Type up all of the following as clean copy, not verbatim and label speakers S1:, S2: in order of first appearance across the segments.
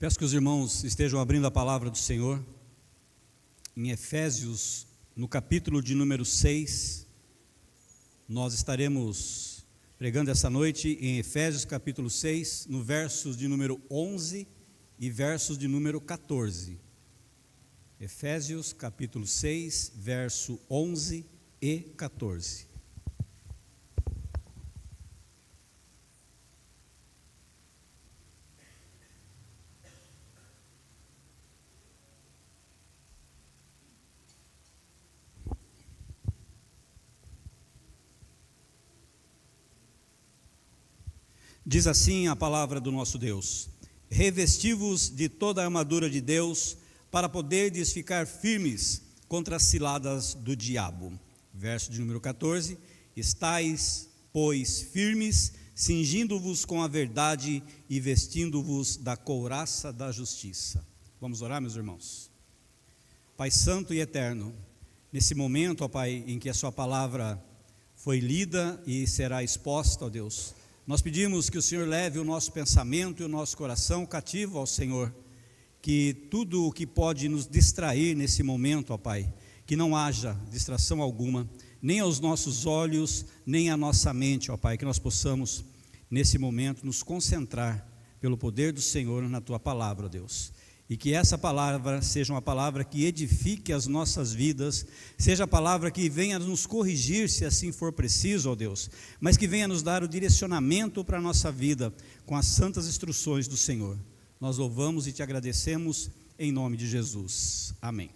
S1: Peço que os irmãos estejam abrindo a palavra do Senhor em Efésios, no capítulo de número 6. Nós estaremos pregando essa noite em Efésios capítulo 6, no versos de número 11 e versos de número 14. Efésios capítulo 6, verso 11 e 14. Diz assim a palavra do nosso Deus: revesti-vos de toda a armadura de Deus, para poderdes ficar firmes contra as ciladas do diabo. Verso de número 14: estais, pois, firmes, cingindo-vos com a verdade e vestindo-vos da couraça da justiça. Vamos orar, meus irmãos. Pai santo e eterno, nesse momento, ó Pai, em que a sua palavra foi lida e será exposta, ó Deus, nós pedimos que o Senhor leve o nosso pensamento e o nosso coração cativo ao Senhor, que tudo o que pode nos distrair nesse momento, ó Pai, que não haja distração alguma, nem aos nossos olhos, nem à nossa mente, ó Pai, que nós possamos nesse momento nos concentrar pelo poder do Senhor na Tua palavra, ó Deus. E que essa palavra seja uma palavra que edifique as nossas vidas, seja a palavra que venha nos corrigir, se assim for preciso, ó Deus, mas que venha nos dar o direcionamento para a nossa vida, com as santas instruções do Senhor. Nós louvamos e te agradecemos em nome de Jesus. Amém.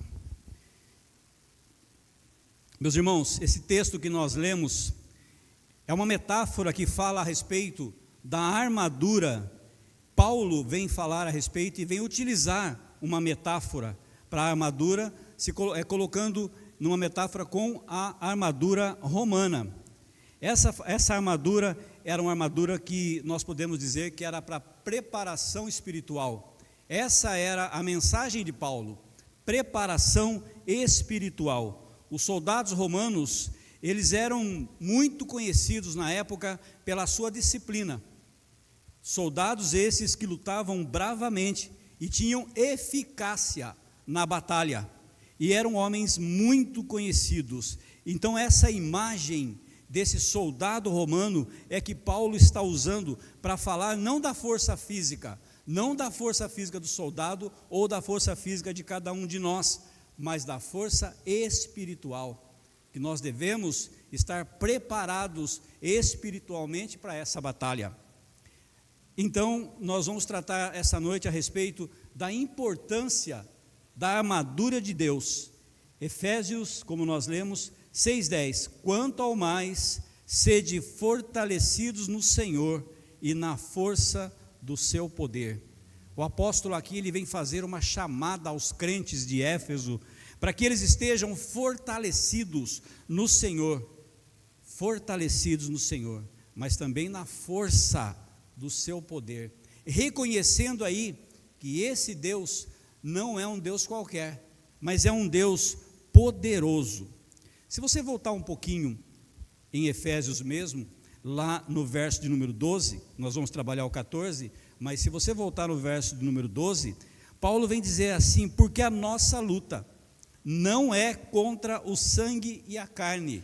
S1: Meus irmãos, esse texto que nós lemos é uma metáfora que fala a respeito da armadura. Paulo vem falar a respeito e vem utilizar uma metáfora para a armadura, colocando numa metáfora com a armadura romana. Essa armadura era uma armadura que nós podemos dizer que era para preparação espiritual. Essa era a mensagem de Paulo, preparação espiritual. Os soldados romanos, eles eram muito conhecidos na época pela sua disciplina. Soldados esses que lutavam bravamente e tinham eficácia na batalha, e eram homens muito conhecidos. Então essa imagem desse soldado romano é que Paulo está usando para falar não da força física, não da força física do soldado ou da força física de cada um de nós, mas da força espiritual, que nós devemos estar preparados espiritualmente para essa batalha. Então, nós vamos tratar essa noite a respeito da importância da armadura de Deus. Efésios, como nós lemos, 6:10, quanto ao mais, sede fortalecidos no Senhor e na força do seu poder. O apóstolo aqui, ele vem fazer uma chamada aos crentes de Éfeso, para que eles estejam fortalecidos no Senhor, mas também na força do seu poder, reconhecendo aí que esse Deus não é um Deus qualquer, mas é um Deus poderoso. Se você voltar um pouquinho em Efésios mesmo, lá no verso de número 12, nós vamos trabalhar o 14, mas se você voltar no verso de número 12, Paulo vem dizer assim: porque a nossa luta não é contra o sangue e a carne,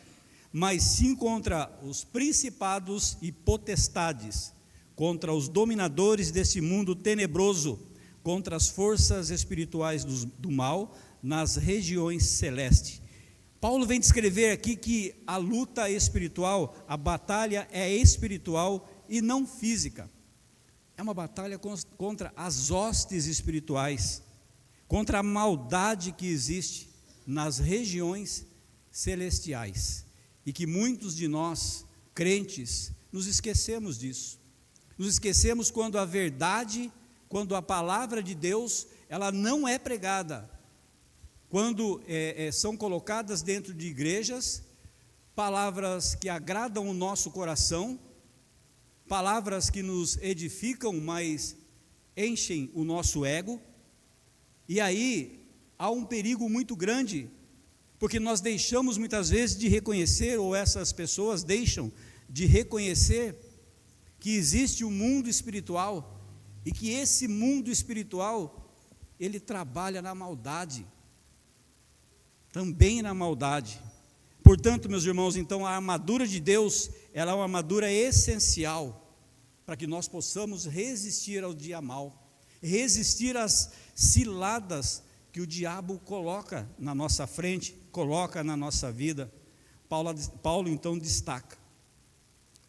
S1: mas sim contra os principados e potestades, contra os dominadores desse mundo tenebroso, contra as forças espirituais do mal nas regiões celestes. Paulo vem descrever aqui que a luta espiritual, a batalha é espiritual e não física. É uma batalha contra as hostes espirituais, contra a maldade que existe nas regiões celestiais, e que muitos de nós, crentes, nos esquecemos disso. Nos esquecemos quando a verdade, quando a palavra de Deus, ela não é pregada. Quando são colocadas dentro de igrejas, palavras que agradam o nosso coração, palavras que nos edificam, mas enchem o nosso ego, e aí há um perigo muito grande, porque nós deixamos muitas vezes de reconhecer, ou essas pessoas deixam de reconhecer, que existe um mundo espiritual e que esse mundo espiritual, ele trabalha na maldade, também na maldade. Portanto, meus irmãos, então a armadura de Deus, ela é uma armadura essencial para que nós possamos resistir ao dia mau, resistir às ciladas que o diabo coloca na nossa frente, coloca na nossa vida. Paulo então destaca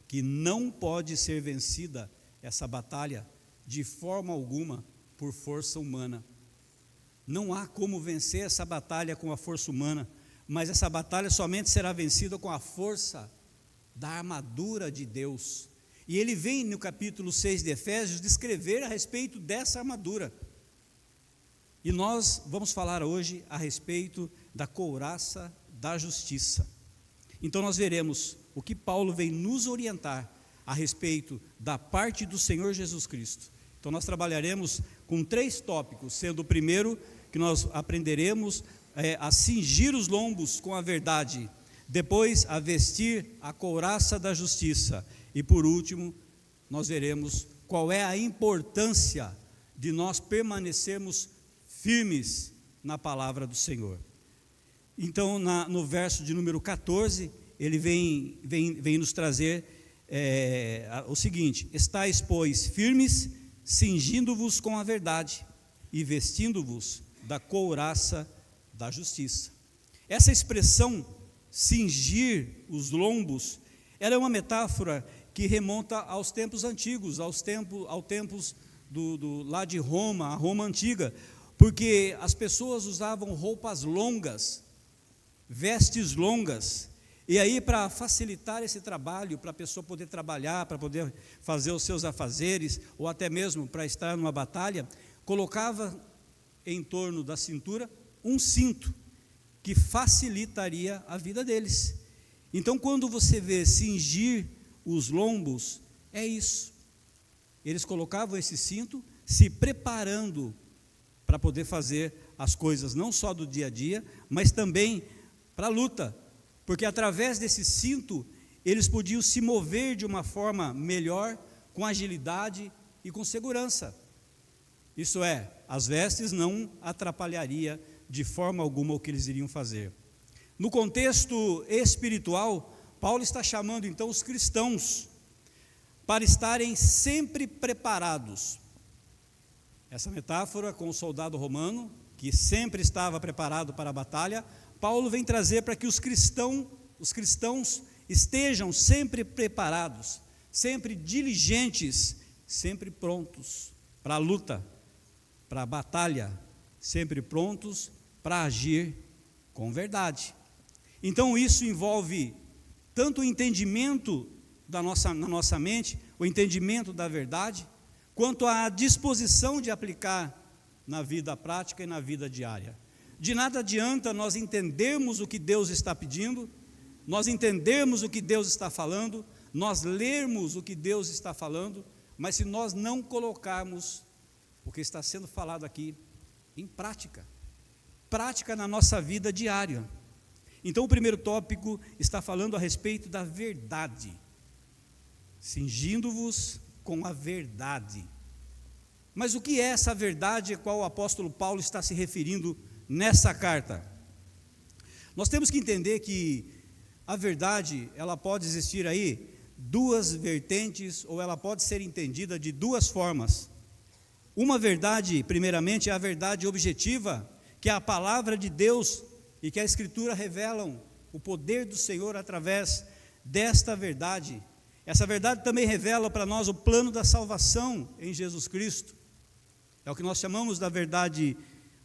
S1: que não pode ser vencida essa batalha de forma alguma por força humana. Não há como vencer essa batalha com a força humana, mas essa batalha somente será vencida com a força da armadura de Deus. E ele vem no capítulo 6 de Efésios descrever a respeito dessa armadura. E nós vamos falar hoje a respeito da couraça da justiça. Então nós veremos o que Paulo vem nos orientar a respeito da parte do Senhor Jesus Cristo. Então nós trabalharemos com 3 tópicos, sendo o primeiro que nós aprenderemos a cingir os lombos com a verdade, depois a vestir a couraça da justiça, e por último nós veremos qual é a importância de nós permanecermos firmes na palavra do Senhor. Então no verso de número 14, ele vem nos trazer o seguinte: estais, pois, firmes, cingindo-vos com a verdade e vestindo-vos da couraça da justiça. Essa expressão, cingir os lombos, ela é uma metáfora que remonta aos tempos antigos, aos tempos lá de Roma, a Roma antiga, porque as pessoas usavam roupas longas, vestes longas, e aí para facilitar esse trabalho, para a pessoa poder trabalhar, para poder fazer os seus afazeres, ou até mesmo para estar numa batalha, colocava em torno da cintura um cinto, que facilitaria a vida deles. Então quando você vê cingir os lombos, é isso. Eles colocavam esse cinto, se preparando para poder fazer as coisas, não só do dia a dia, mas também para a luta, porque através desse cinto, eles podiam se mover de uma forma melhor, com agilidade e com segurança. Isso é, as vestes não atrapalharia de forma alguma o que eles iriam fazer. No contexto espiritual, Paulo está chamando então os cristãos para estarem sempre preparados. Essa metáfora com o soldado romano, que sempre estava preparado para a batalha, Paulo vem trazer para que os cristãos estejam sempre preparados, sempre diligentes, sempre prontos para a luta, para a batalha, sempre prontos para agir com verdade. Então isso envolve tanto o entendimento na nossa mente, o entendimento da verdade, quanto a disposição de aplicar na vida prática e na vida diária. De nada adianta nós entendermos o que Deus está pedindo, nós entendermos o que Deus está falando, nós lermos o que Deus está falando, mas se nós não colocarmos o que está sendo falado aqui em prática na nossa vida diária. Então o primeiro tópico está falando a respeito da verdade, cingindo-vos com a verdade. Mas o que é essa verdade a qual o apóstolo Paulo está se referindo nessa carta? Nós temos que entender que a verdade, ela pode existir aí duas vertentes, ou ela pode ser entendida de duas formas. Uma verdade, primeiramente, é a verdade objetiva, que é a palavra de Deus e que a Escritura revelam o poder do Senhor através desta verdade. Essa verdade também revela para nós o plano da salvação em Jesus Cristo. É o que nós chamamos da verdade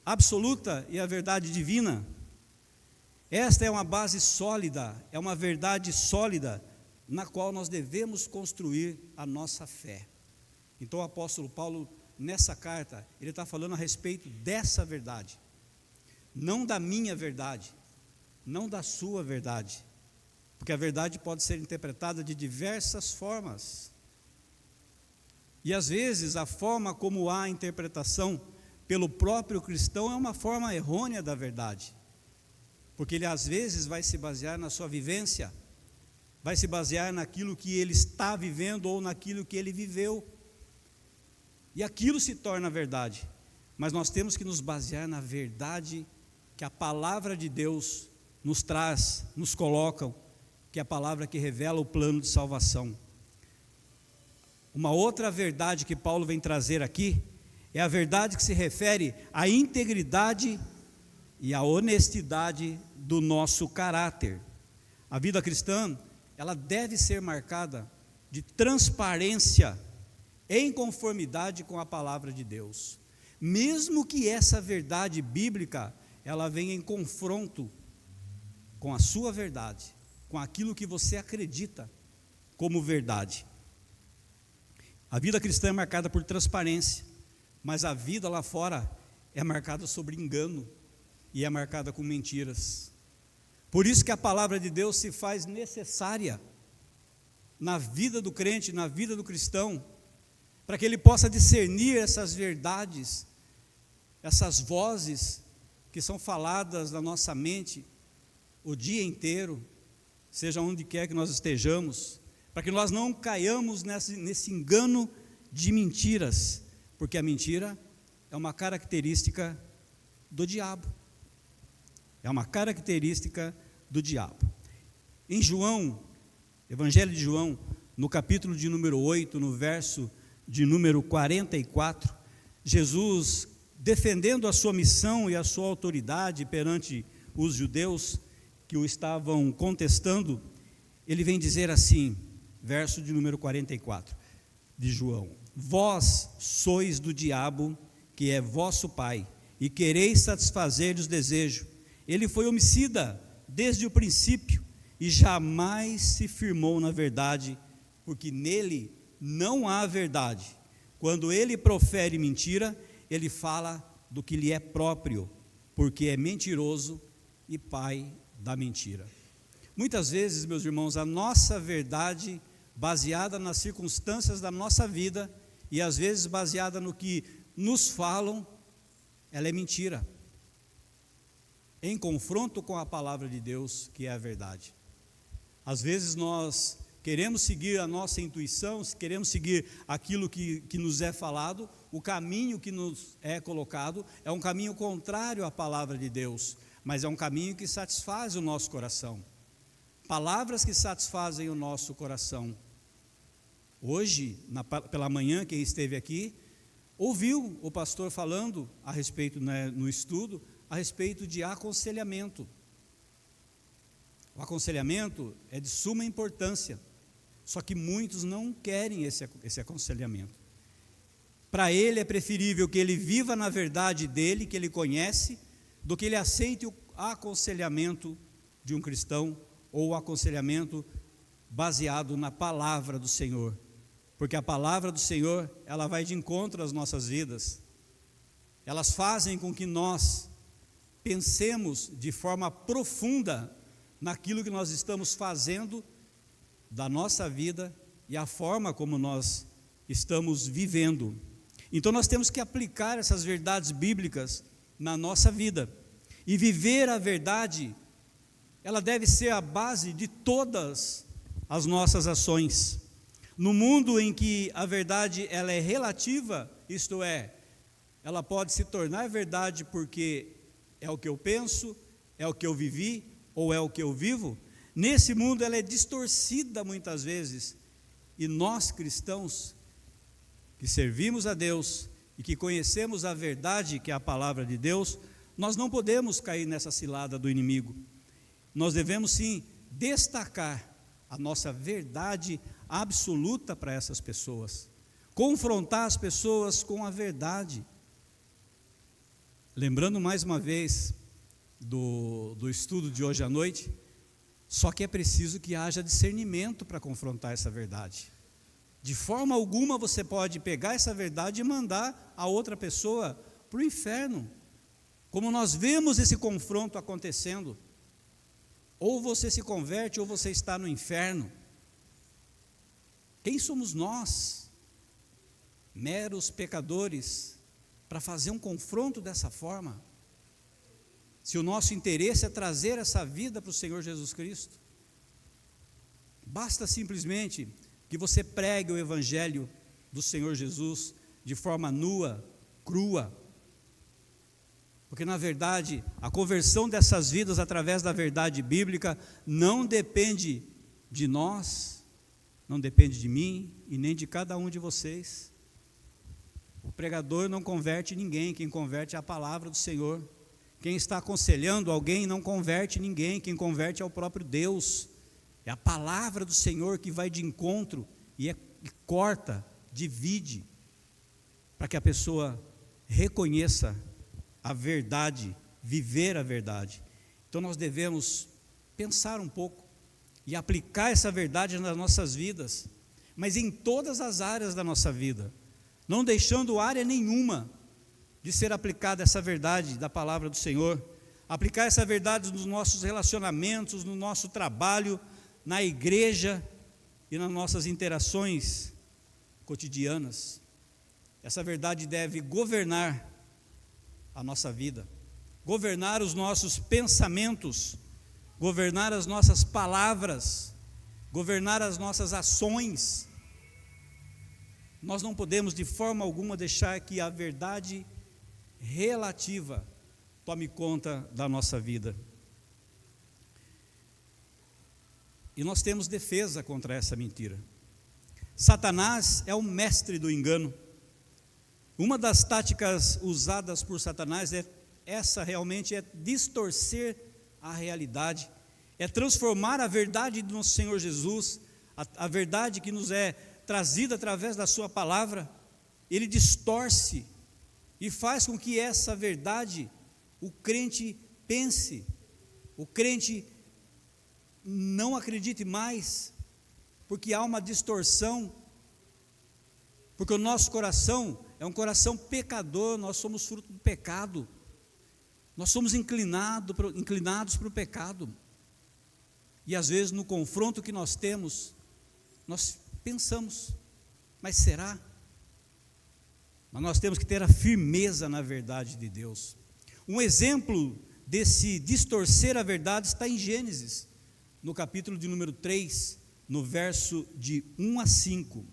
S1: absoluta e a verdade divina. Esta é uma base sólida, é uma verdade sólida, na qual nós devemos construir a nossa fé. Então o apóstolo Paulo, nessa carta, ele está falando a respeito dessa verdade, não da minha verdade, não da sua verdade, porque a verdade pode ser interpretada de diversas formas, e às vezes a forma como há a interpretação pelo próprio cristão é uma forma errônea da verdade, porque ele às vezes vai se basear na sua vivência, vai se basear naquilo que ele está vivendo ou naquilo que ele viveu. e aquilo se torna verdade. Mas nós temos que nos basear na verdade que a palavra de Deus nos traz, nos coloca, que é a palavra que revela o plano de salvação. Uma outra verdade que Paulo vem trazer aqui é a verdade que se refere à integridade e à honestidade do nosso caráter. A vida cristã, ela deve ser marcada de transparência em conformidade com a palavra de Deus. Mesmo que essa verdade bíblica, ela venha em confronto com a sua verdade, com aquilo que você acredita como verdade. A vida cristã é marcada por transparência, mas a vida lá fora é marcada sobre engano e é marcada com mentiras. Por isso que a palavra de Deus se faz necessária na vida do crente, na vida do cristão, para que ele possa discernir essas verdades, essas vozes que são faladas na nossa mente o dia inteiro, seja onde quer que nós estejamos, para que nós não caiamos nesse engano de mentiras, porque a mentira é uma característica do diabo. É uma característica do diabo. Em João, Evangelho de João, no capítulo de número 8, no verso de número 44, Jesus, defendendo a sua missão e a sua autoridade perante os judeus que o estavam contestando, ele vem dizer assim, verso de número 44 de João: vós sois do diabo, que é vosso pai, e quereis satisfazer os desejos. Ele foi homicida desde o princípio e jamais se firmou na verdade, porque nele não há verdade. Quando ele profere mentira, ele fala do que lhe é próprio, porque é mentiroso e pai da mentira. Muitas vezes, meus irmãos, a nossa verdade, baseada nas circunstâncias da nossa vida, e às vezes baseada no que nos falam, ela é mentira, em confronto com a palavra de Deus, que é a verdade. Às vezes nós queremos seguir a nossa intuição, queremos seguir aquilo que nos é falado, o caminho que nos é colocado é um caminho contrário à palavra de Deus, mas é um caminho que satisfaz o nosso coração. Palavras que satisfazem o nosso coração. Hoje, pela manhã, quem esteve aqui, ouviu o pastor falando a respeito, no estudo, a respeito de aconselhamento. O aconselhamento é de suma importância, só que muitos não querem esse aconselhamento. Para ele é preferível que ele viva na verdade dele, que ele conhece, do que ele aceite o aconselhamento de um cristão, ou o aconselhamento baseado na palavra do Senhor. Porque a palavra do Senhor, ela vai de encontro às nossas vidas. Elas fazem com que nós pensemos de forma profunda naquilo que nós estamos fazendo da nossa vida e a forma como nós estamos vivendo. Então nós temos que aplicar essas verdades bíblicas na nossa vida. E viver a verdade, ela deve ser a base de todas as nossas ações. No mundo em que a verdade ela é relativa, isto é, ela pode se tornar verdade porque é o que eu penso, é o que eu vivi ou é o que eu vivo, nesse mundo ela é distorcida muitas vezes, e nós cristãos que servimos a Deus e que conhecemos a verdade que é a palavra de Deus, nós não podemos cair nessa cilada do inimigo. Nós devemos sim destacar a nossa verdade absoluta para essas pessoas, confrontar as pessoas com a verdade. Lembrando mais uma vez do estudo de hoje à noite, só que é preciso que haja discernimento para confrontar essa verdade. De forma alguma você pode pegar essa verdade e mandar a outra pessoa para o inferno, como nós vemos esse confronto acontecendo. Ou você se converte ou você está no inferno. Quem somos nós, meros pecadores, para fazer um confronto dessa forma? Se o nosso interesse é trazer essa vida para o Senhor Jesus Cristo, basta simplesmente que você pregue o Evangelho do Senhor Jesus de forma nua, crua. Porque, na verdade, a conversão dessas vidas através da verdade bíblica não depende de nós, não depende de mim e nem de cada um de vocês. O pregador não converte ninguém, quem converte é a palavra do Senhor. Quem está aconselhando alguém não converte ninguém, quem converte é o próprio Deus. É a palavra do Senhor que vai de encontro e corta, divide, para que a pessoa reconheça a verdade, viver a verdade. Então nós devemos pensar um pouco e aplicar essa verdade nas nossas vidas, mas em todas as áreas da nossa vida, não deixando área nenhuma de ser aplicada essa verdade da palavra do Senhor, aplicar essa verdade nos nossos relacionamentos, no nosso trabalho, na igreja e nas nossas interações cotidianas. Essa verdade deve governar a nossa vida, governar os nossos pensamentos, governar as nossas palavras, governar as nossas ações. Nós não podemos de forma alguma deixar que a verdade relativa tome conta da nossa vida. E nós temos defesa contra essa mentira. Satanás é o mestre do engano. Uma das táticas usadas por Satanás realmente é distorcer a realidade, é transformar a verdade do nosso Senhor Jesus, a verdade que nos é trazida através da sua palavra. Ele distorce e faz com que essa verdade o crente pense, o crente não acredite mais, porque há uma distorção, porque o nosso coração é um coração pecador, nós somos fruto do pecado, nós somos inclinados para o pecado, e às vezes no confronto que nós temos, nós pensamos, mas será? Mas nós temos que ter a firmeza na verdade de Deus. Um exemplo desse distorcer a verdade está em Gênesis, no capítulo de número 3, no verso de 1 a 5.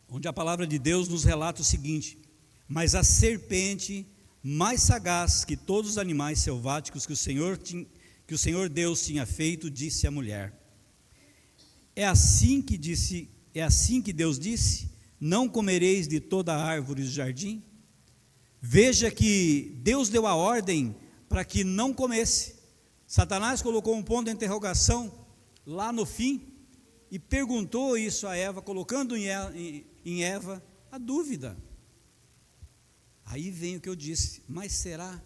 S1: Onde a palavra de Deus nos relata o seguinte: mas a serpente, mais sagaz que todos os animais selváticos que o Senhor Deus tinha feito, disse à mulher: é assim que Deus disse: não comereis de toda a árvore do jardim? Veja que Deus deu a ordem para que não comesse. Satanás colocou um ponto de interrogação lá no fim e perguntou isso a Eva, colocando em Eva a dúvida. Aí vem o que eu disse: mas será?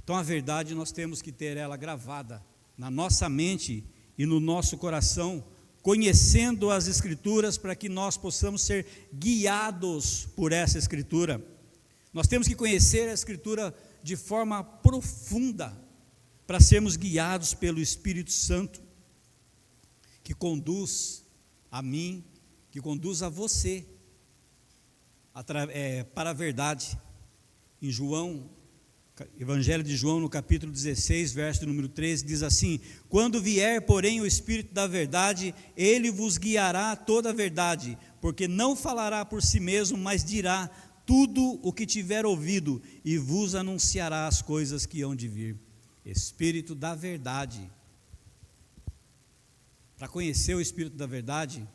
S1: Então a verdade nós temos que ter ela gravada na nossa mente e no nosso coração, conhecendo as Escrituras, para que nós possamos ser guiados por essa Escritura. Nós temos que conhecer a Escritura de forma profunda, para sermos guiados pelo Espírito Santo, que conduz a mim, que conduz a você, para a verdade. Em Evangelho de João, no capítulo 16, verso número 13, diz assim: quando vier, porém, o Espírito da verdade, ele vos guiará a toda a verdade, porque não falará por si mesmo, mas dirá tudo o que tiver ouvido, e vos anunciará as coisas que hão de vir. Espírito da verdade. Para conhecer o Espírito da verdade,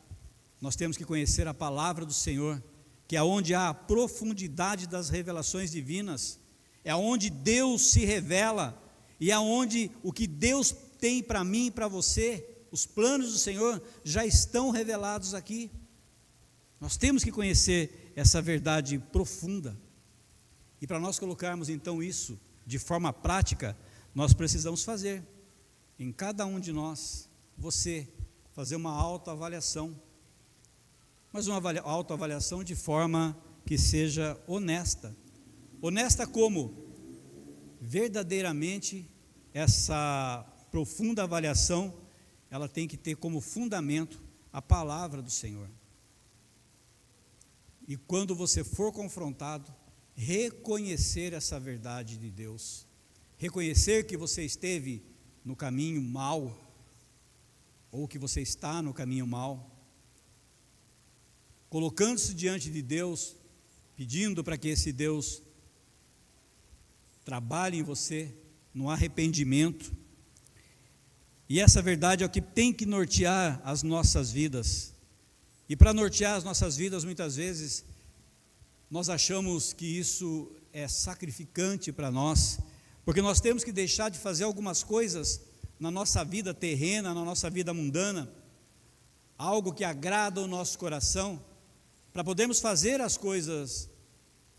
S1: nós temos que conhecer a palavra do Senhor, que é onde há a profundidade das revelações divinas, é onde Deus se revela, e é onde o que Deus tem para mim e para você, os planos do Senhor já estão revelados aqui. Nós temos que conhecer essa verdade profunda, e para nós colocarmos então isso de forma prática, nós precisamos fazer, em cada um de nós, você fazer uma autoavaliação, mas uma autoavaliação de forma que seja honesta. Honesta como? Verdadeiramente, essa profunda avaliação, ela tem que ter como fundamento a palavra do Senhor. E quando você for confrontado, reconhecer essa verdade de Deus, reconhecer que você esteve no caminho mau, ou que você está no caminho mau, colocando-se diante de Deus, pedindo para que esse Deus trabalhe em você no arrependimento. E essa verdade é o que tem que nortear as nossas vidas. E para nortear as nossas vidas, muitas vezes, nós achamos que isso é sacrificante para nós, porque nós temos que deixar de fazer algumas coisas na nossa vida terrena, na nossa vida mundana, algo que agrada o nosso coração, para podermos fazer as coisas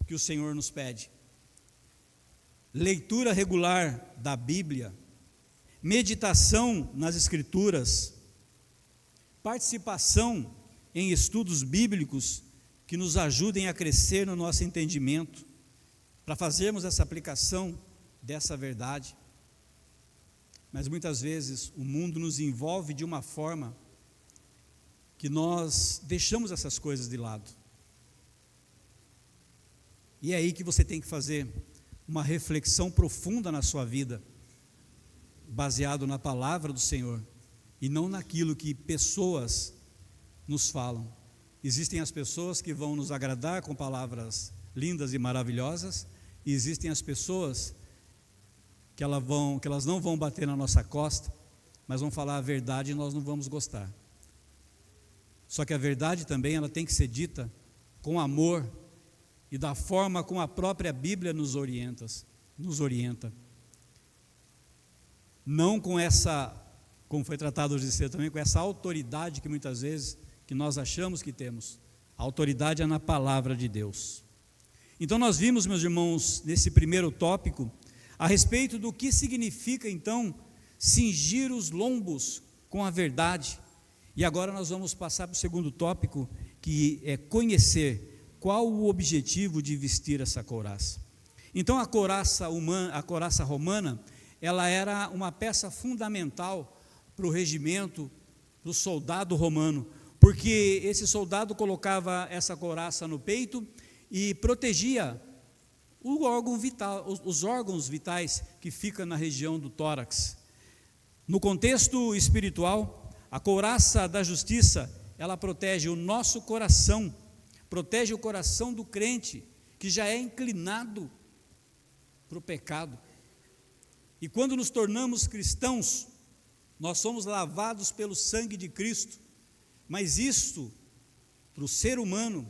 S1: que o Senhor nos pede. Leitura regular da Bíblia, meditação nas Escrituras, participação em estudos bíblicos que nos ajudem a crescer no nosso entendimento, para fazermos essa aplicação dessa verdade. Mas muitas vezes o mundo nos envolve de uma forma que nós deixamos essas coisas de lado. E é aí que você tem que fazer uma reflexão profunda na sua vida, baseado na palavra do Senhor, e não naquilo que pessoas nos falam. Existem as pessoas que vão nos agradar com palavras lindas e maravilhosas, e existem as pessoas que elas não vão bater na nossa costa, mas vão falar a verdade e nós não vamos gostar. Só que a verdade também, ela tem que ser dita com amor e da forma como a própria Bíblia nos orienta. Não com essa, como foi tratado hoje cedo também, com essa autoridade que muitas vezes que nós achamos que temos. A autoridade é na palavra de Deus. Então nós vimos, meus irmãos, nesse primeiro tópico, a respeito do que significa então cingir os lombos com a verdade. E agora nós vamos passar para o segundo tópico, que é conhecer qual o objetivo de vestir essa couraça. Então a couraça romana, ela era uma peça fundamental para o regimento, para o soldado romano, porque esse soldado colocava essa couraça no peito e protegia o órgão vital, os órgãos vitais que ficam na região do tórax. No contexto espiritual, a couraça da justiça, ela protege o nosso coração, protege o coração do crente, que já é inclinado para o pecado. E quando nos tornamos cristãos, nós somos lavados pelo sangue de Cristo, mas isto, para o ser humano,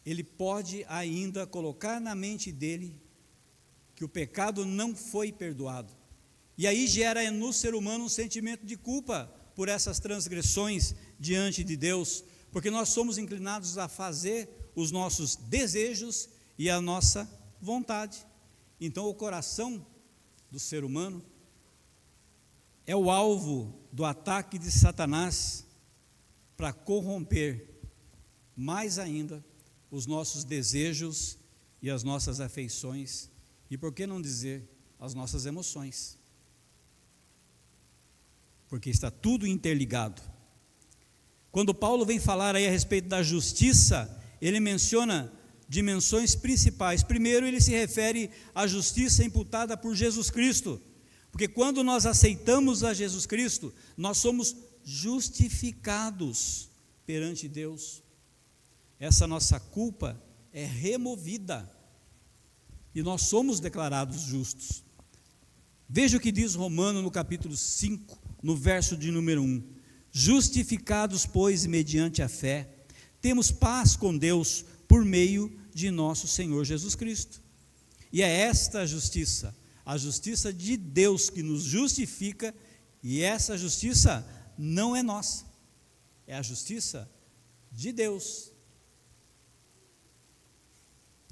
S1: ele pode ainda colocar na mente dele que o pecado não foi perdoado. E aí gera no ser humano um sentimento de culpa por essas transgressões diante de Deus, porque nós somos inclinados a fazer os nossos desejos e a nossa vontade. Então o coração do ser humano é o alvo do ataque de Satanás para corromper mais ainda os nossos desejos e as nossas afeições, e por que não dizer as nossas emoções, porque está tudo interligado. Quando Paulo vem falar aí a respeito da justiça, ele menciona dimensões principais. Primeiro, ele se refere à justiça imputada por Jesus Cristo, porque quando nós aceitamos a Jesus Cristo, nós somos justificados perante Deus. Essa nossa culpa é removida e nós somos declarados justos. Veja o que diz Romano no capítulo 5, no verso de número 1. Justificados, pois, mediante a fé, temos paz com Deus por meio de nosso Senhor Jesus Cristo. E é esta a justiça de Deus que nos justifica, e essa justiça não é nossa, é a justiça de Deus.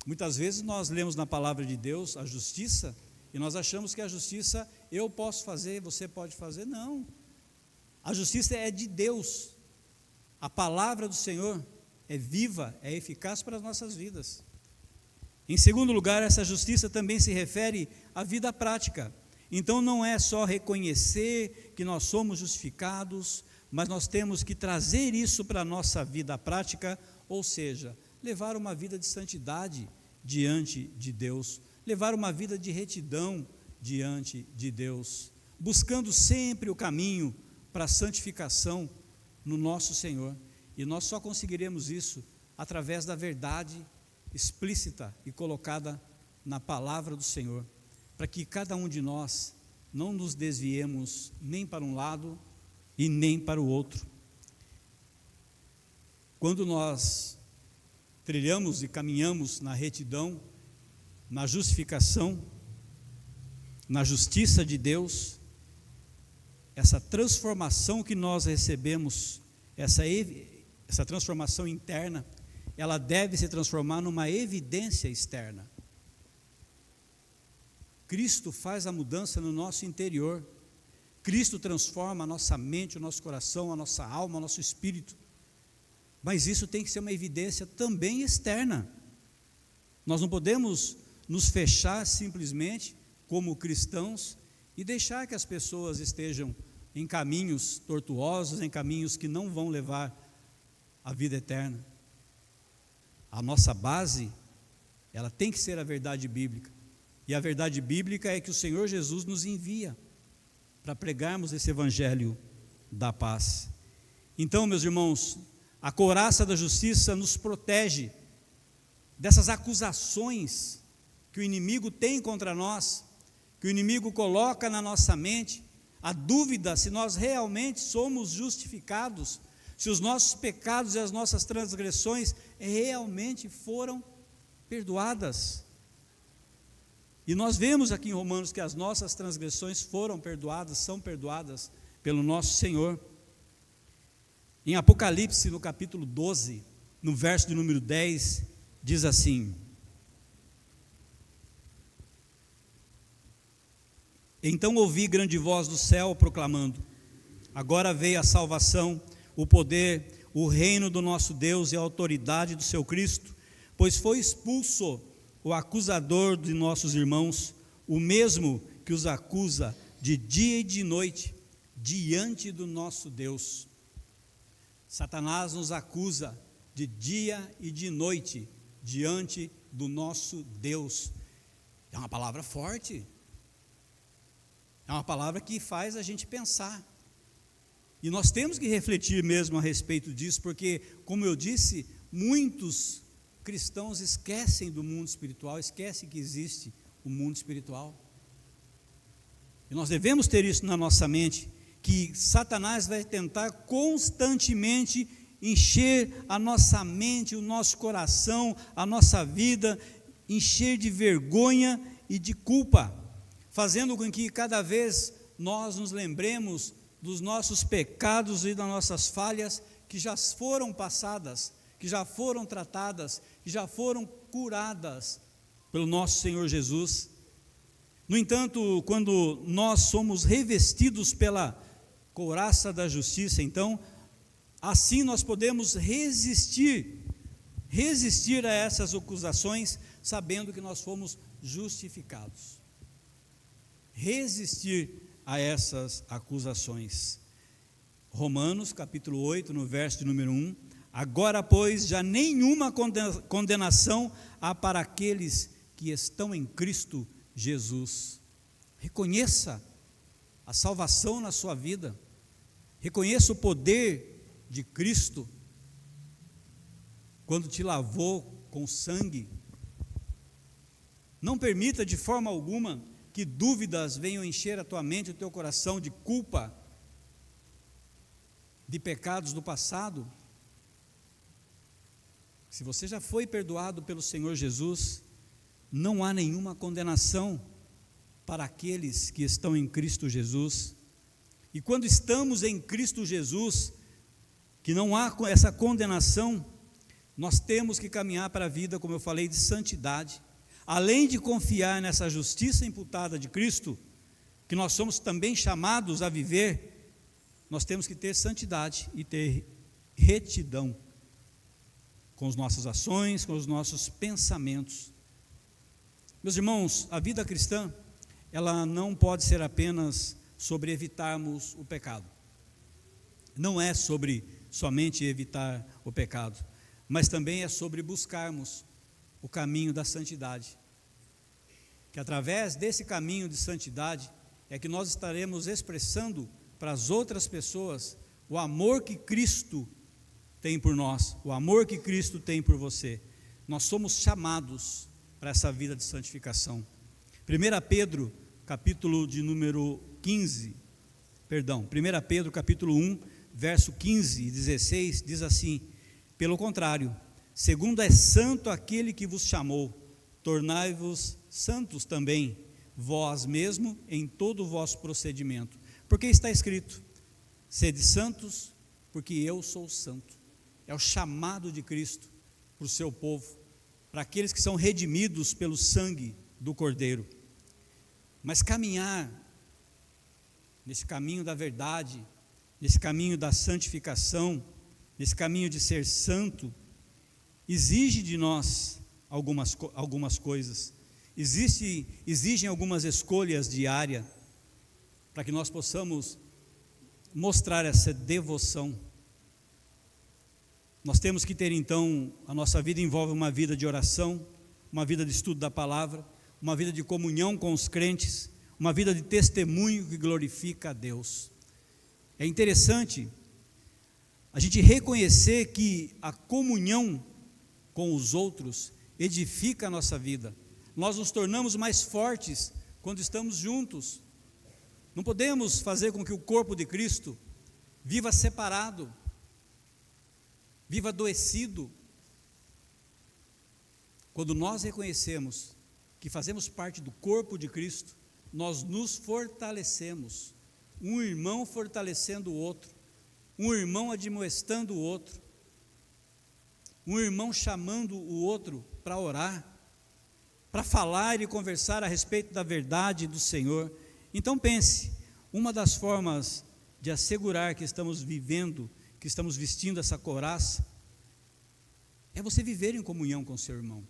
S1: Muitas vezes nós lemos na palavra de Deus a justiça, e nós achamos que a justiça eu posso fazer, você pode fazer. Não, a justiça é de Deus. A palavra do Senhor é viva, é eficaz para as nossas vidas. Em segundo lugar, essa justiça também se refere à vida prática. Então não é só reconhecer que nós somos justificados, mas nós temos que trazer isso para a nossa vida prática, ou seja, levar uma vida de santidade diante de Deus, levar uma vida de retidão diante de Deus, buscando sempre o caminho para a santificação no nosso Senhor. E nós só conseguiremos isso através da verdade explícita e colocada na palavra do Senhor, para que cada um de nós não nos desviemos nem para um lado e nem para o outro. Quando nós trilhamos e caminhamos na retidão, na justificação, na justiça de Deus, essa transformação que nós recebemos, essa transformação interna, ela deve se transformar numa evidência externa. Cristo faz a mudança no nosso interior. Cristo transforma a nossa mente, o nosso coração, a nossa alma, o nosso espírito. Mas isso tem que ser uma evidência também externa. Nós não podemos nos fechar simplesmente como cristãos e deixar que as pessoas estejam em caminhos tortuosos, em caminhos que não vão levar à vida eterna. A nossa base, ela tem que ser a verdade bíblica. E a verdade bíblica é que o Senhor Jesus nos envia para pregarmos esse evangelho da paz. Então, meus irmãos, a couraça da justiça nos protege dessas acusações que o inimigo tem contra nós, que o inimigo coloca na nossa mente, a dúvida se nós realmente somos justificados, se os nossos pecados e as nossas transgressões realmente foram perdoadas. E nós vemos aqui em Romanos que as nossas transgressões foram perdoadas, são perdoadas pelo nosso Senhor. Em Apocalipse, no capítulo 12, no verso de número 10, diz assim: então ouvi grande voz do céu proclamando: agora veio a salvação, o poder, o reino do nosso Deus e a autoridade do seu Cristo, pois foi expulso o acusador de nossos irmãos, o mesmo que os acusa de dia e de noite diante do nosso Deus. Satanás nos acusa de dia e de noite diante do nosso Deus. É uma palavra forte, é uma palavra que faz a gente pensar, e nós temos que refletir mesmo a respeito disso, porque, como eu disse, muitos cristãos esquecem do mundo espiritual, esquecem que existe o mundo espiritual, e nós devemos ter isso na nossa mente, que Satanás vai tentar constantemente encher a nossa mente, o nosso coração, a nossa vida, encher de vergonha e de culpa, fazendo com que cada vez nós nos lembremos dos nossos pecados e das nossas falhas que já foram passadas, que já foram tratadas, que já foram curadas pelo nosso Senhor Jesus. No entanto, quando nós somos revestidos pela couraça da justiça, então, assim nós podemos resistir a essas acusações, sabendo que nós fomos justificados. Resistir a essas acusações. Romanos capítulo 8, no verso de número 1, agora pois já nenhuma condenação há para aqueles que estão em Cristo Jesus. Reconheça a salvação na sua vida, reconheça o poder de Cristo, quando te lavou com sangue. Não permita de forma alguma que dúvidas venham encher a tua mente e o teu coração de culpa, de pecados do passado. Se você já foi perdoado pelo Senhor Jesus, não há nenhuma condenação para aqueles que estão em Cristo Jesus. E quando estamos em Cristo Jesus, que não há essa condenação, nós temos que caminhar para a vida, como eu falei, de santidade. Além de confiar nessa justiça imputada de Cristo, que nós somos também chamados a viver, nós temos que ter santidade e ter retidão com as nossas ações, com os nossos pensamentos. Meus irmãos, a vida cristã, ela não pode ser apenas sobre evitarmos o pecado. Não é sobre somente evitar o pecado, mas também é sobre buscarmos o caminho da santidade, que através desse caminho de santidade é que nós estaremos expressando para as outras pessoas o amor que Cristo tem por nós, o amor que Cristo tem por você. Nós somos chamados para essa vida de santificação. 1 Pedro, capítulo de número 15, perdão, 1 Pedro, capítulo 1, verso 15 e 16, diz assim: pelo contrário, segundo é santo aquele que vos chamou, tornai-vos santos também, vós mesmo, em todo o vosso procedimento. Porque está escrito: sede santos, porque eu sou santo. É o chamado de Cristo para o seu povo, para aqueles que são redimidos pelo sangue do Cordeiro. Mas caminhar nesse caminho da verdade, nesse caminho da santificação, nesse caminho de ser santo, exige de nós algumas coisas, exigem algumas escolhas diárias, para que nós possamos mostrar essa devoção. Nós temos que ter então, a nossa vida envolve uma vida de oração, uma vida de estudo da palavra, uma vida de comunhão com os crentes, uma vida de testemunho que glorifica a Deus. É interessante a gente reconhecer que a comunhão com os outros edifica a nossa vida. Nós nos tornamos mais fortes quando estamos juntos. Não podemos fazer com que o corpo de Cristo viva separado, viva adoecido. Quando nós reconhecemos que fazemos parte do corpo de Cristo, nós nos fortalecemos, um irmão fortalecendo o outro, um irmão admoestando o outro, um irmão chamando o outro para orar, para falar e conversar a respeito da verdade do Senhor. Então pense, uma das formas de assegurar que estamos vivendo, que estamos vestindo essa couraça, é você viver em comunhão com o seu irmão.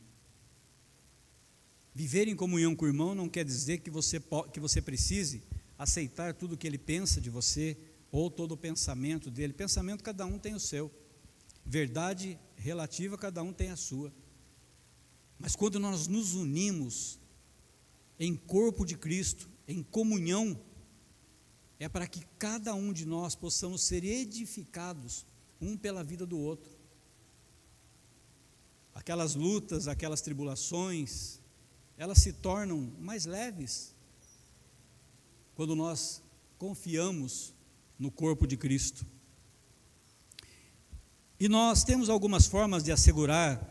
S1: Viver em comunhão com o irmão não quer dizer que você precise aceitar tudo que ele pensa de você, ou todo o pensamento dele. Pensamento, cada um tem o seu. Verdade relativa, cada um tem a sua. Mas quando nós nos unimos em corpo de Cristo, em comunhão, é para que cada um de nós possamos ser edificados, um pela vida do outro. Aquelas lutas, aquelas tribulações, elas se tornam mais leves quando nós confiamos no corpo de Cristo. E nós temos algumas formas de assegurar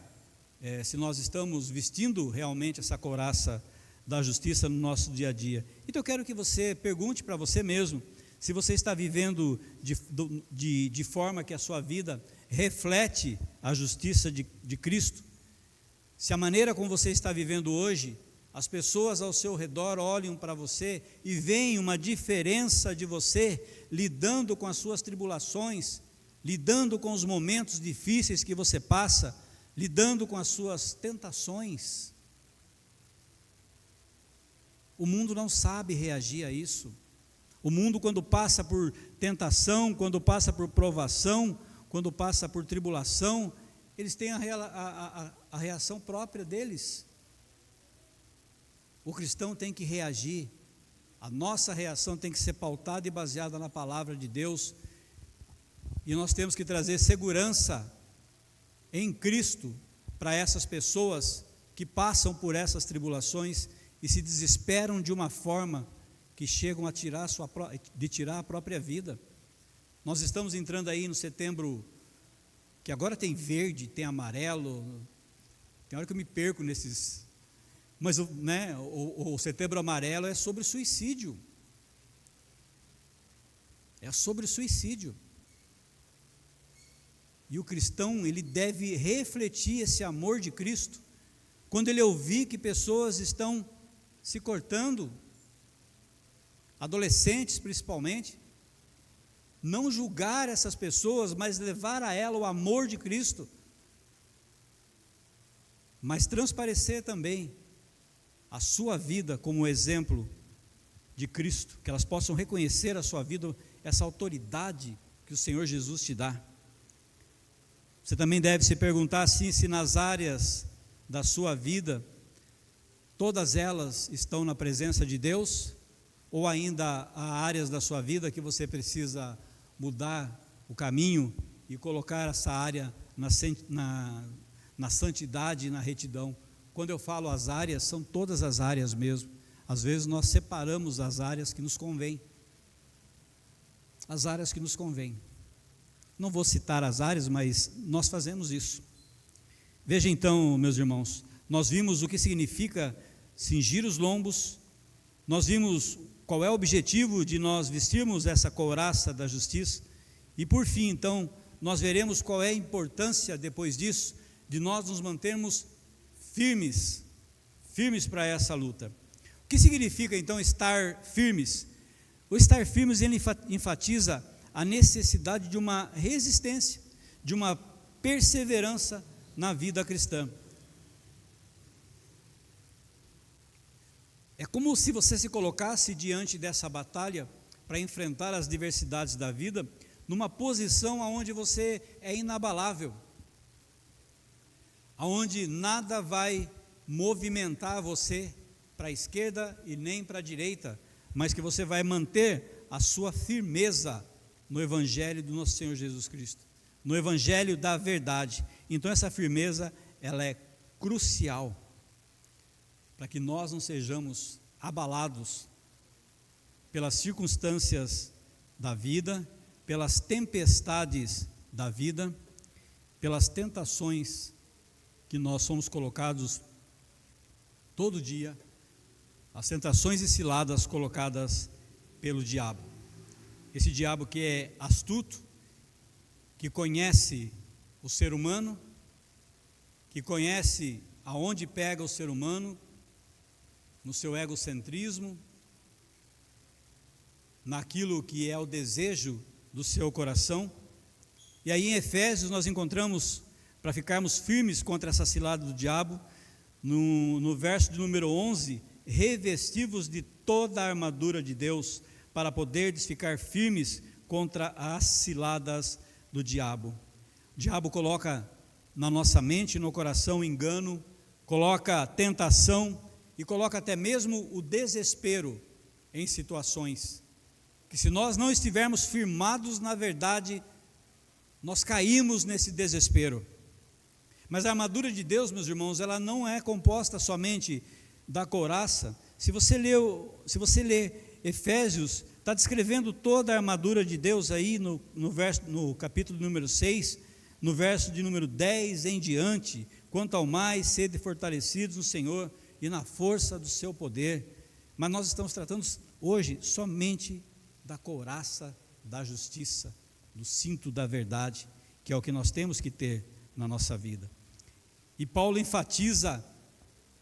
S1: se nós estamos vestindo realmente essa couraça da justiça no nosso dia a dia. Então eu quero que você pergunte para você mesmo, se você está vivendo de forma que a sua vida reflete a justiça de Cristo. Se a maneira como você está vivendo hoje, as pessoas ao seu redor olham para você e veem uma diferença de você lidando com as suas tribulações, lidando com os momentos difíceis que você passa, lidando com as suas tentações. O mundo não sabe reagir a isso. O mundo, quando passa por tentação, quando passa por provação, quando passa por tribulação, eles têm a reação própria deles. O cristão tem que reagir. A nossa reação tem que ser pautada e baseada na palavra de Deus. E nós temos que trazer segurança em Cristo para essas pessoas que passam por essas tribulações e se desesperam de uma forma que chegam a tirar a própria vida. Nós estamos entrando aí no setembro, que agora tem verde, tem amarelo, tem hora que eu me perco nesses, mas o setembro amarelo é sobre suicídio. É sobre suicídio. E o cristão, ele deve refletir esse amor de Cristo, quando ele ouvir que pessoas estão se cortando, adolescentes principalmente, não julgar essas pessoas, mas levar a ela o amor de Cristo, mas transparecer também a sua vida como exemplo de Cristo, que elas possam reconhecer a sua vida, essa autoridade que o Senhor Jesus te dá. Você também deve se perguntar assim, se nas áreas da sua vida, todas elas estão na presença de Deus, ou ainda há áreas da sua vida que você precisa mudar o caminho e colocar essa área na santidade e na retidão. Quando eu falo as áreas, são todas as áreas mesmo. Às vezes nós separamos as áreas que nos convém. As áreas que nos convém. Não vou citar as áreas, mas nós fazemos isso. Veja então, meus irmãos, nós vimos o que significa cingir os lombos, nós vimos qual é o objetivo de nós vestirmos essa couraça da justiça, e por fim, então, nós veremos qual é a importância, depois disso, de nós nos mantermos firmes para essa luta. O que significa, então, estar firmes? O estar firmes, ele enfatiza a necessidade de uma resistência, de uma perseverança na vida cristã. É como se você se colocasse diante dessa batalha para enfrentar as diversidades da vida, numa posição onde você é inabalável, onde nada vai movimentar você para a esquerda e nem para a direita, mas que você vai manter a sua firmeza no Evangelho do nosso Senhor Jesus Cristo, no Evangelho da verdade. Então essa firmeza, ela é crucial para que nós não sejamos abalados pelas circunstâncias da vida, pelas tempestades da vida, pelas tentações que nós somos colocados todo dia, as tentações e ciladas colocadas pelo diabo. Esse diabo que é astuto, que conhece o ser humano, que conhece aonde pega o ser humano, no seu egocentrismo, naquilo que é o desejo do seu coração. E aí em Efésios nós encontramos, para ficarmos firmes contra essa cilada do diabo, no verso de número 11, revestivos de toda a armadura de Deus, para poderdes ficar firmes contra as ciladas do diabo. O diabo coloca na nossa mente, no coração, engano, coloca tentação e coloca até mesmo o desespero em situações que, se nós não estivermos firmados na verdade, nós caímos nesse desespero. Mas a armadura de Deus, meus irmãos, ela não é composta somente da couraça. Se você ler Efésios, está descrevendo toda a armadura de Deus aí no capítulo número 6, no verso de número 10 em diante. Quanto ao mais, sede fortalecidos no Senhor e na força do seu poder. Mas nós estamos tratando hoje somente da couraça da justiça, do cinto da verdade, que é o que nós temos que ter na nossa vida. E Paulo enfatiza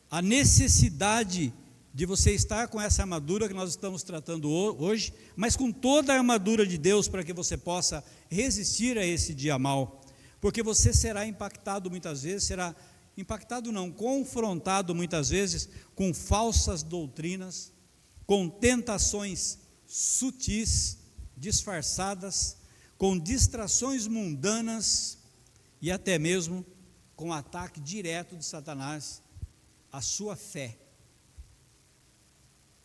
S1: a necessidade de você estar com essa armadura que nós estamos tratando hoje, mas com toda a armadura de Deus, para que você possa resistir a esse dia mau, porque você será impactado muitas vezes, confrontado muitas vezes com falsas doutrinas, com tentações sutis, disfarçadas, com distrações mundanas e até mesmo com ataque direto de Satanás à sua fé.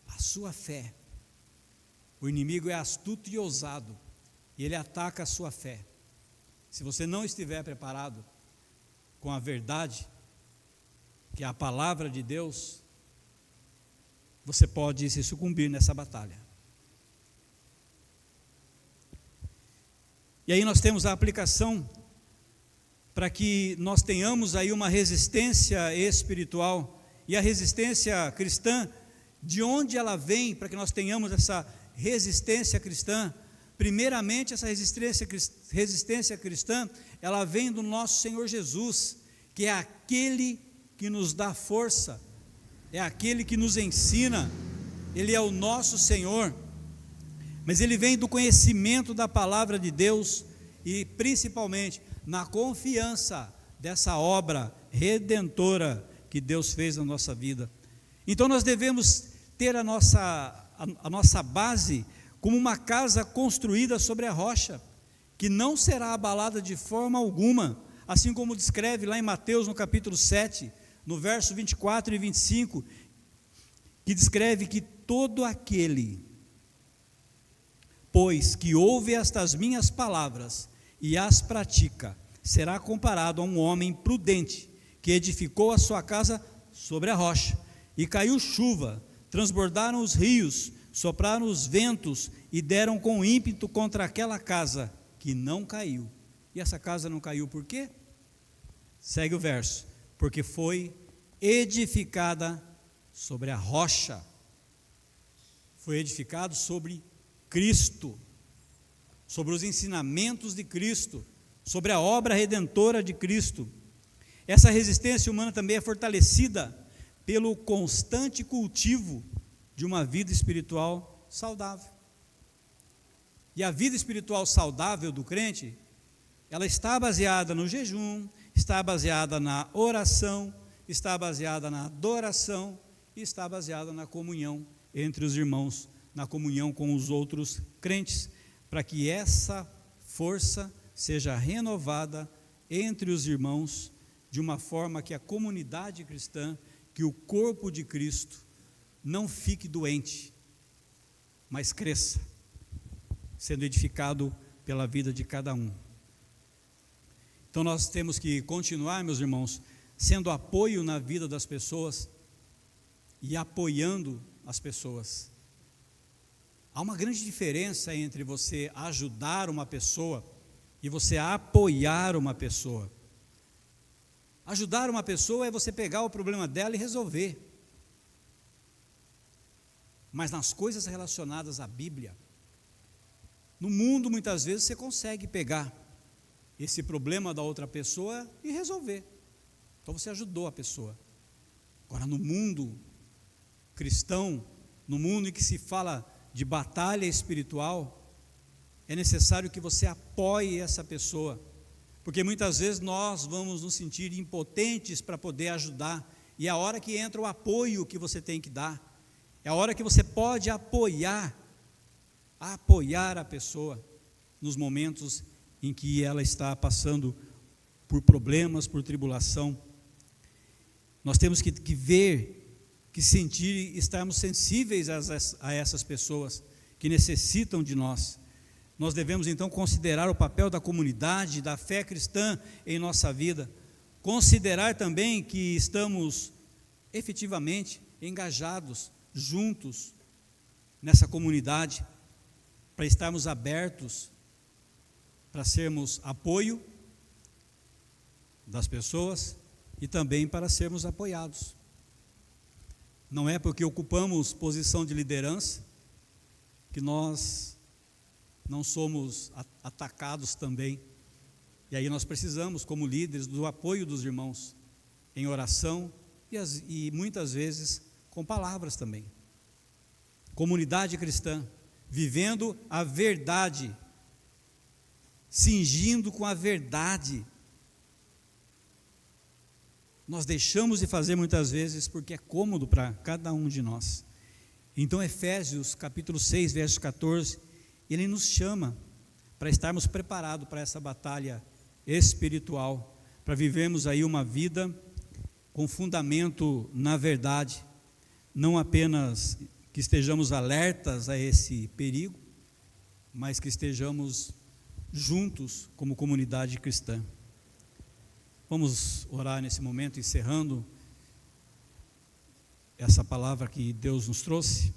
S1: A sua fé. O inimigo é astuto e ousado, e ele ataca a sua fé. Se você não estiver preparado com a verdade, que é a palavra de Deus, você pode se sucumbir nessa batalha. E aí nós temos a aplicação para que nós tenhamos aí uma resistência espiritual, e a resistência cristã, de onde ela vem, para que nós tenhamos essa resistência cristã? Primeiramente, essa resistência cristã, ela vem do nosso Senhor Jesus, que é aquele que nos dá força, é aquele que nos ensina, Ele é o nosso Senhor, mas Ele vem do conhecimento da palavra de Deus, e principalmente na confiança dessa obra redentora que Deus fez na nossa vida. Então nós devemos ter a nossa base como uma casa construída sobre a rocha, que não será abalada de forma alguma, assim como descreve lá em Mateus, no capítulo 7, no verso 24 e 25, que descreve que todo aquele pois, que ouve estas minhas palavras e as pratica, será comparado a um homem prudente, que edificou a sua casa sobre a rocha, e caiu chuva, transbordaram os rios, sopraram os ventos, e deram com ímpeto contra aquela casa, que não caiu. E essa casa não caiu por quê? Segue o verso: porque foi edificada sobre a rocha, foi edificado sobre Cristo, sobre os ensinamentos de Cristo, sobre a obra redentora de Cristo. Essa resistência humana também é fortalecida pelo constante cultivo de uma vida espiritual saudável. E a vida espiritual saudável do crente, ela está baseada no jejum, está baseada na oração, está baseada na adoração e está baseada na comunhão entre os irmãos, na comunhão com os outros crentes, para que essa força seja renovada entre os irmãos, de uma forma que a comunidade cristã, que o corpo de Cristo, não fique doente, mas cresça, sendo edificado pela vida de cada um. Então nós temos que continuar, meus irmãos, sendo apoio na vida das pessoas e apoiando as pessoas. Há uma grande diferença entre você ajudar uma pessoa e você apoiar uma pessoa. Ajudar uma pessoa é você pegar o problema dela e resolver. Mas nas coisas relacionadas à Bíblia, no mundo muitas vezes você consegue pegar esse problema da outra pessoa e resolver. Então você ajudou a pessoa. Agora no mundo cristão, no mundo em que se fala de batalha espiritual, é necessário que você apoie essa pessoa, porque muitas vezes nós vamos nos sentir impotentes para poder ajudar, e é a hora que entra o apoio que você tem que dar, é a hora que você pode apoiar a pessoa nos momentos em que ela está passando por problemas, por tribulação. Nós temos que ver, que sentir, estarmos sensíveis a essas pessoas que necessitam de nós. Nós devemos então considerar o papel da comunidade, da fé cristã em nossa vida, considerar também que estamos efetivamente engajados, juntos, nessa comunidade, para estarmos abertos, para sermos apoio das pessoas e também para sermos apoiados. Não é porque ocupamos posição de liderança que nós não somos atacados também. E aí nós precisamos, como líderes, do apoio dos irmãos em oração e muitas vezes com palavras também. Comunidade cristã, vivendo a verdade, cingindo com a verdade. Nós deixamos de fazer muitas vezes porque é cômodo para cada um de nós. Então Efésios capítulo 6, verso 14, ele nos chama para estarmos preparados para essa batalha espiritual, para vivermos aí uma vida com fundamento na verdade, não apenas que estejamos alertas a esse perigo, mas que estejamos juntos como comunidade cristã. Vamos orar nesse momento, encerrando essa palavra que Deus nos trouxe.